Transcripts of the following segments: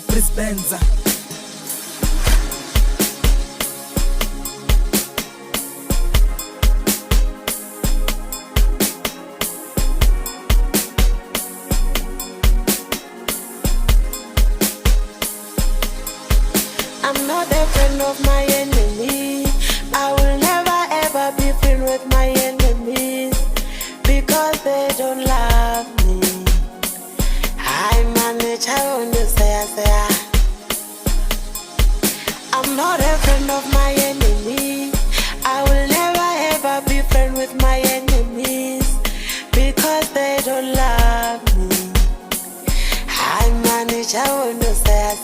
bvisa Benza. I'm not a friend of my enemy. I will never ever be friend with my enemies because they don't love me. I manage how to say. I'm not a friend of my enemy. I will never ever be friend with my enemies because they don't love me. I manage how to say.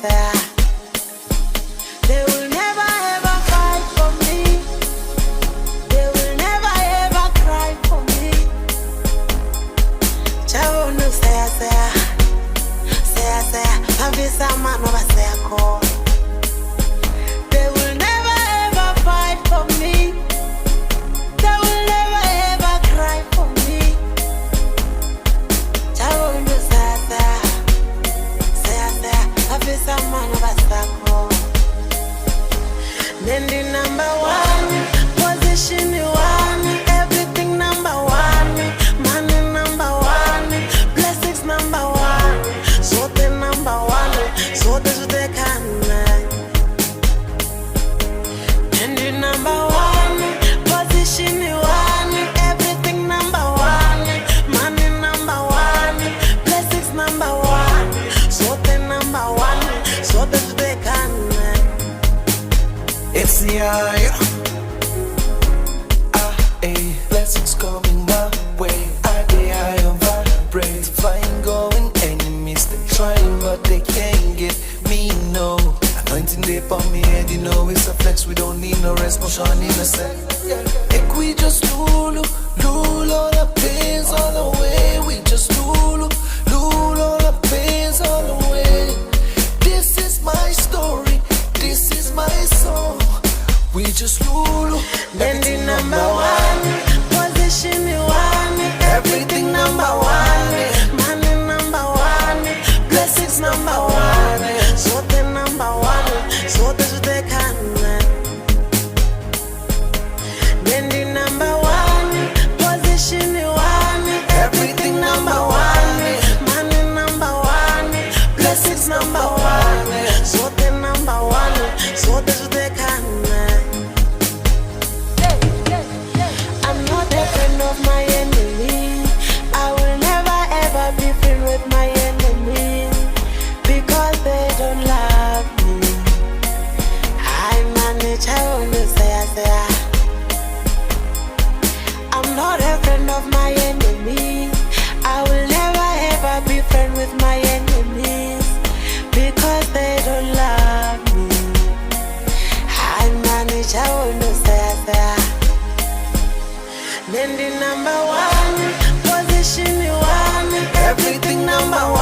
They will never ever fight for me. They will never ever cry for me. Tshavho no say. Bvisa Mano khole. They will never ever fight for me. They will never ever cry for me. Tshavho no say. Bvisa Mano khole. Then the number one, position one, everything number one, money number one, blessings number one, Zwothe number one, Zwothe can. Then the number one, position one, everything number one, money number one, blessings number one, Zwothe number one, Zwothe can. It's Iyanya. Blessings coming my way. I am vibrate. Flying, going, enemies they trying, but they can't get me. No anointing they on me head, you know it's a flex. We don't need no rest, no shine in a set. Like we just lulu all the pains all the way. We just lulu all the pains all the way. This is my story. This is my song. We just lulu. Then the number one, position one, everything number one, money number one, blessings number one, Zwothe number one, Zwothe can. Then the number one, position one, everything number one, money number one, blessings number one, Zwothe number one, Zwothe can. I'm not a friend of my enemy. I will never ever be friend with my enemies because they don't love me. I manage how to say. I'm not a friend of my enemy. I will never ever be friend with my enemies because they don't love me. I manage how to say. Then the number one, position one, everything number one.